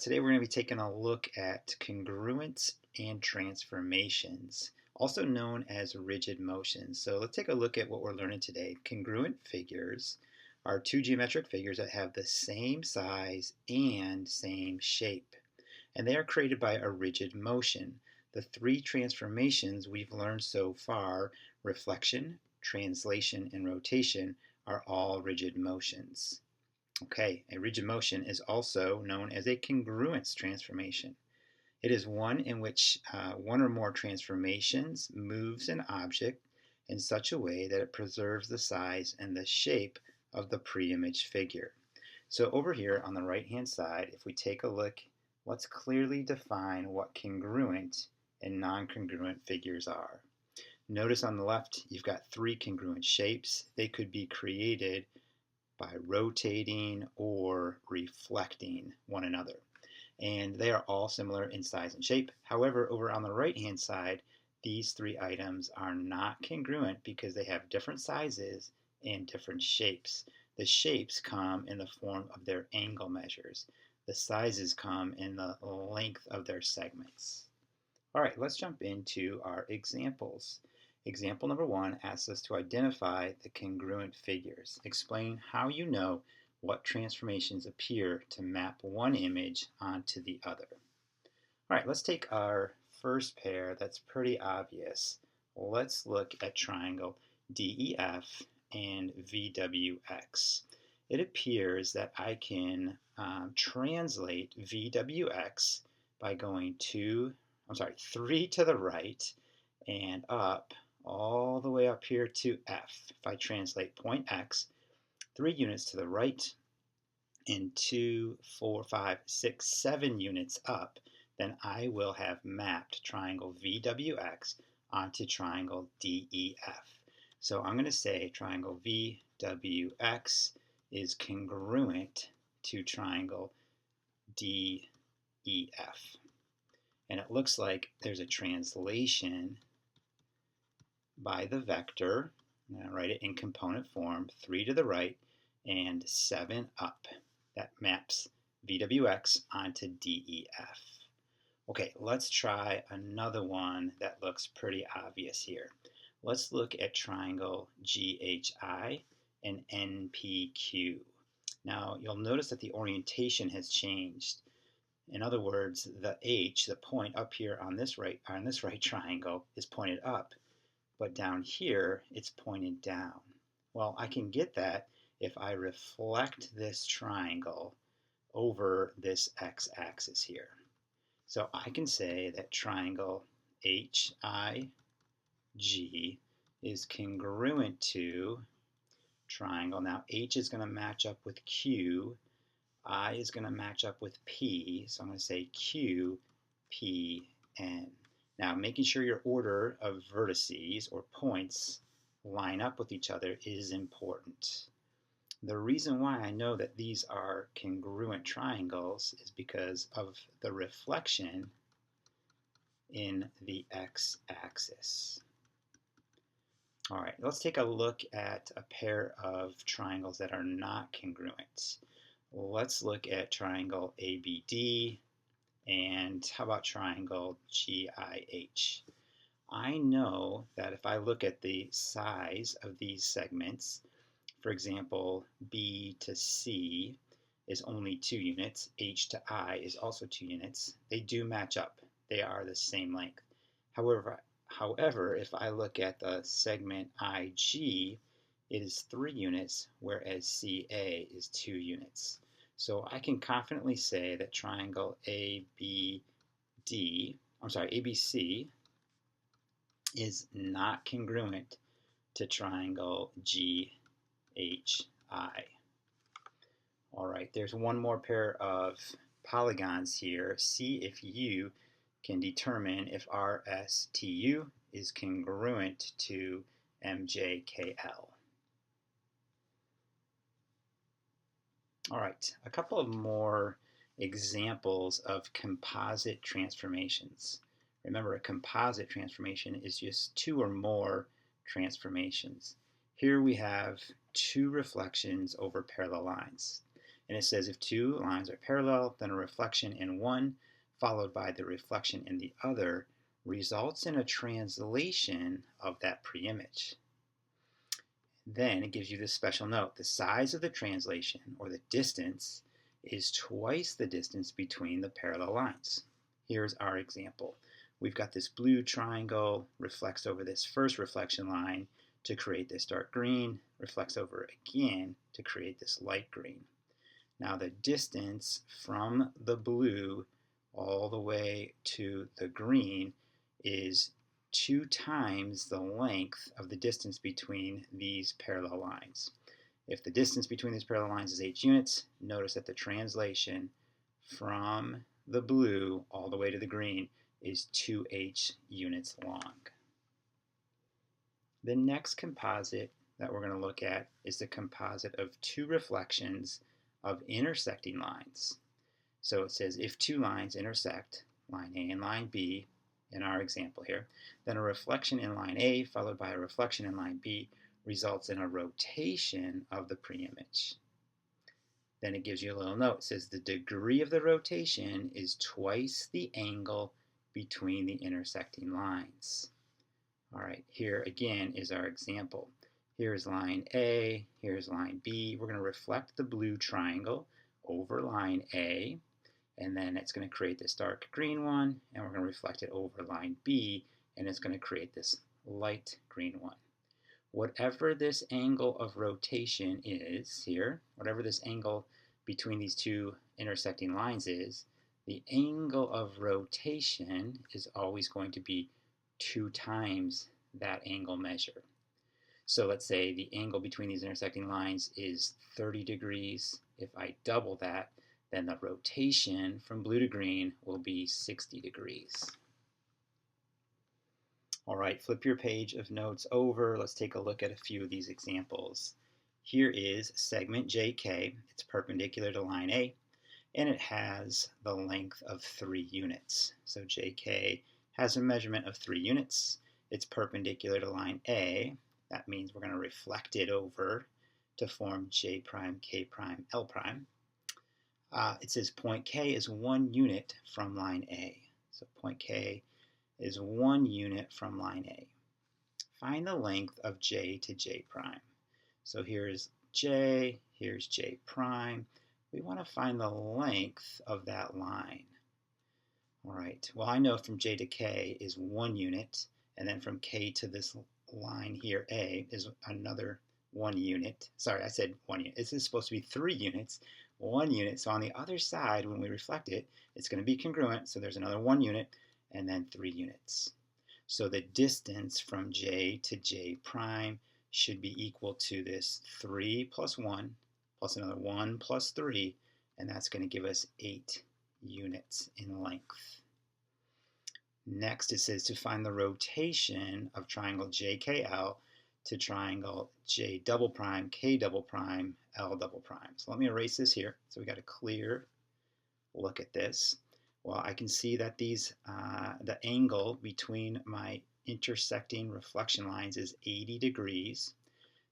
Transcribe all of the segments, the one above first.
Today we're going to be taking a look at congruence and transformations, also known as rigid motions. So let's take a look at what we're learning today. Congruent figures are two geometric figures that have the same size and same shape, and they are created by a rigid motion. The three transformations we've learned so far, reflection, translation, and rotation, are all rigid motions. Okay, a rigid motion is also known as a congruence transformation. It is one in which one or more transformations moves an object in such a way that it preserves the size and the shape of the pre-image figure. So over here on the right-hand side, if we take a look, let's clearly define what congruent and non-congruent figures are. Notice on the left, you've got three congruent shapes. They could be created by rotating or reflecting one another. And they are all similar in size and shape. However, over on the right-hand side, these three items are not congruent because they have different sizes and different shapes. The shapes come in the form of their angle measures. The sizes come in the length of their segments. All right, let's jump into our examples. Example number 1 asks us to identify the congruent figures. Explain how you know what transformations appear to map one image onto the other. All right, let's take our first pair that's pretty obvious. Let's look at triangle DEF and VWX. It appears that I can translate VWX by going 3 to the right and up all the way up here to F. If I translate point X 3 units to the right and 2, 4, 5, 6, 7 units up, then I will have mapped triangle VWX onto triangle DEF. So I'm going to say triangle VWX is congruent to triangle DEF. And it looks like there's a translation by the vector. I'm going to write it in component form, 3 to the right and 7 up. That maps VWX onto DEF. Okay, let's try another one that looks pretty obvious here. Let's look at triangle GHI and NPQ. Now, you'll notice that the orientation has changed. In other words, the H, the point up here on this right triangle, is pointed up, but down here it's pointed down. Well, I can get that if I reflect this triangle over this x-axis here. So I can say that triangle HIG is congruent to triangle. Now H is going to match up with Q, I is going to match up with P, so I'm going to say Q, P, N. Now, making sure your order of vertices or points line up with each other is important. The reason why I know that these are congruent triangles is because of the reflection in the x-axis. All right, let's take a look at a pair of triangles that are not congruent. Let's look at triangle ABD and how about triangle GIH? I know that if I look at the size of these segments, for example, B to C is only 2 units, H to I is also 2 units, they do match up. They are the same length. However, if I look at the segment IG, it is 3 units, whereas CA is 2 units. So I can confidently say that triangle ABC is not congruent to triangle GHI. All right, there's one more pair of polygons here. See if you can determine if RSTU is congruent to MJKL. All right, a couple of more examples of composite transformations. Remember, a composite transformation is just 2 or more transformations. Here we have 2 reflections over parallel lines. And it says if two lines are parallel, then a reflection in one followed by the reflection in the other results in a translation of that preimage. Then it gives you this special note. The size of the translation, or the distance, is twice the distance between the parallel lines. Here's our example. We've got this blue triangle, reflects over this first reflection line to create this dark green, reflects over again to create this light green. Now the distance from the blue all the way to the green is 2 times the length of the distance between these parallel lines. If the distance between these parallel lines is h units, notice that the translation from the blue all the way to the green is 2h units long. The next composite that we're going to look at is the composite of two reflections of intersecting lines. So it says if two lines intersect, line A and line B, in our example here, then a reflection in line A followed by a reflection in line B results in a rotation of the preimage. Then it gives you a little note. It says the degree of the rotation is twice the angle between the intersecting lines. All right, here again is our example. Here's line A, here's line B. We're going to reflect the blue triangle over line A, and then it's going to create this dark green one, and we're going to reflect it over line B, and it's going to create this light green one. Whatever this angle of rotation is here, whatever this angle between these two intersecting lines is, the angle of rotation is always going to be 2 times that angle measure. So let's say the angle between these intersecting lines is 30 degrees. If I double that, then the rotation from blue to green will be 60 degrees. All right, flip your page of notes over. Let's take a look at a few of these examples. Here is segment JK. It's perpendicular to line A, and it has the length of 3 units. So JK has a measurement of 3 units. It's perpendicular to line A. That means we're going to reflect it over to form J prime, K prime, L prime. It says point K is 1 unit from line A. So point K is 1 unit from line A. Find the length of J to J prime. So here's J, here's J prime. We want to find the length of that line. All right, well I know from J to K is 1 unit, and then from K to this line here, A, is another 1 unit. Sorry, I said 1 unit. This is supposed to be 3 units, 1 unit. So on the other side, when we reflect it, it's going to be congruent. So there's another 1 unit, and then 3 units. So the distance from J to J prime should be equal to this 3 plus 1 plus another 1 plus 3, and that's going to give us 8 units in length. Next, it says to find the rotation of triangle JKL to triangle J double prime, K double prime, L double prime. So let me erase this here. So we got a clear look at this. Well, I can see that these the angle between my intersecting reflection lines is 80 degrees.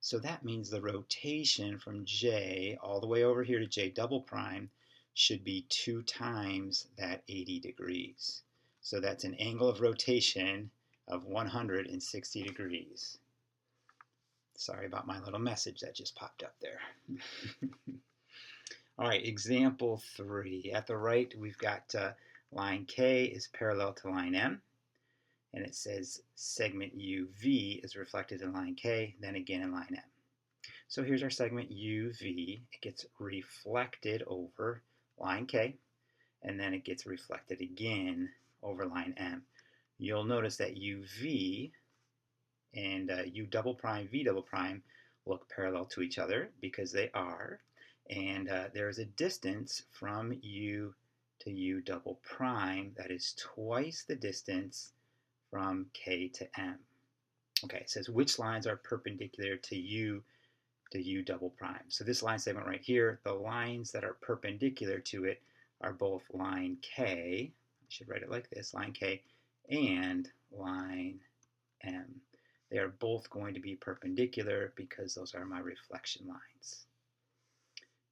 So that means the rotation from J all the way over here to J double prime should be 2 times that 80 degrees. So that's an angle of rotation of 160 degrees. Sorry about my little message that just popped up there. All right, example 3. At the right, we've got line K is parallel to line M, and it says segment UV is reflected in line K, then again in line M. So here's our segment UV. It gets reflected over line K, and then it gets reflected again over line M. You'll notice that UV and U double prime, V double prime look parallel to each other because they are, and there is a distance from U to U double prime that is twice the distance from K to M. Okay, it says which lines are perpendicular to U double prime. So this line segment right here, the lines that are perpendicular to it are both line K, I should write it like this, line K, and line M. They are both going to be perpendicular because those are my reflection lines.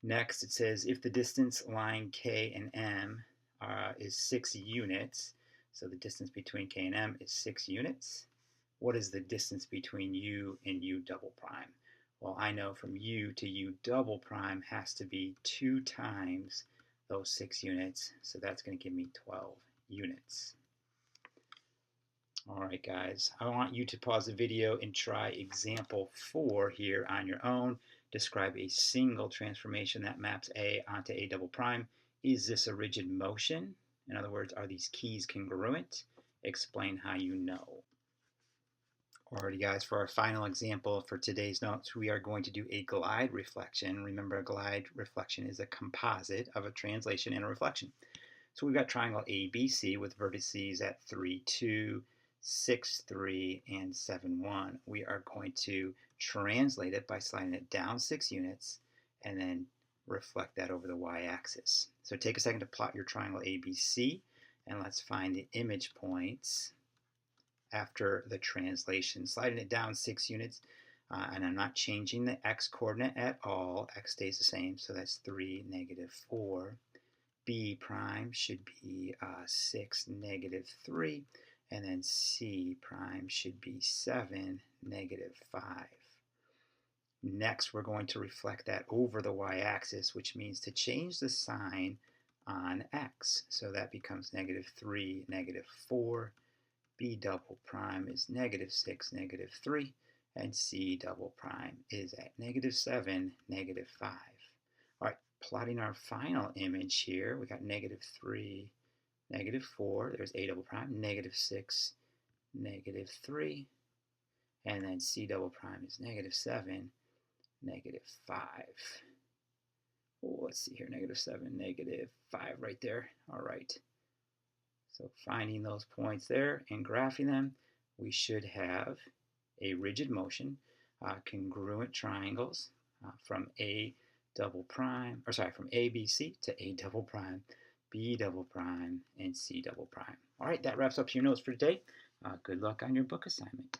Next, it says if the distance line K and M is 6 units, so the distance between K and M is 6 units, what is the distance between U and U double prime? Well, I know from U to U double prime has to be 2 times those 6 units, so that's going to give me 12 units. All right, guys, I want you to pause the video and try example 4 here on your own. Describe a single transformation that maps A onto A double prime. Is this a rigid motion? In other words, are these keys congruent? Explain how you know. Alrighty, guys, for our final example for today's notes, we are going to do a glide reflection. Remember, a glide reflection is a composite of a translation and a reflection. So we've got triangle ABC with vertices at 3, 2, 6, 3, and 7, 1. We are going to translate it by sliding it down 6 units and then reflect that over the y-axis. So take a second to plot your triangle ABC, and let's find the image points after the translation. Sliding it down 6 units, and I'm not changing the x-coordinate at all. X stays the same, so that's 3, negative 4. B prime should be 6, negative 3, and then C prime should be 7, negative 5. Next, we're going to reflect that over the y-axis, which means to change the sign on x. So that becomes negative 3, negative 4. B double prime is negative 6, negative 3, and C double prime is at negative 7, negative 5. All right, plotting our final image here, we got negative 3, negative 4, there's A double prime, negative 6, negative 3, and then C double prime is negative 7, negative 5. Oh, let's see here, negative 7, negative 5 right there. All right. So finding those points there and graphing them, we should have a rigid motion, congruent triangles from A double prime, or sorry, from ABC to A double prime, B double prime, and C double prime. All right, that wraps up your notes for today. Good luck on your book assignment.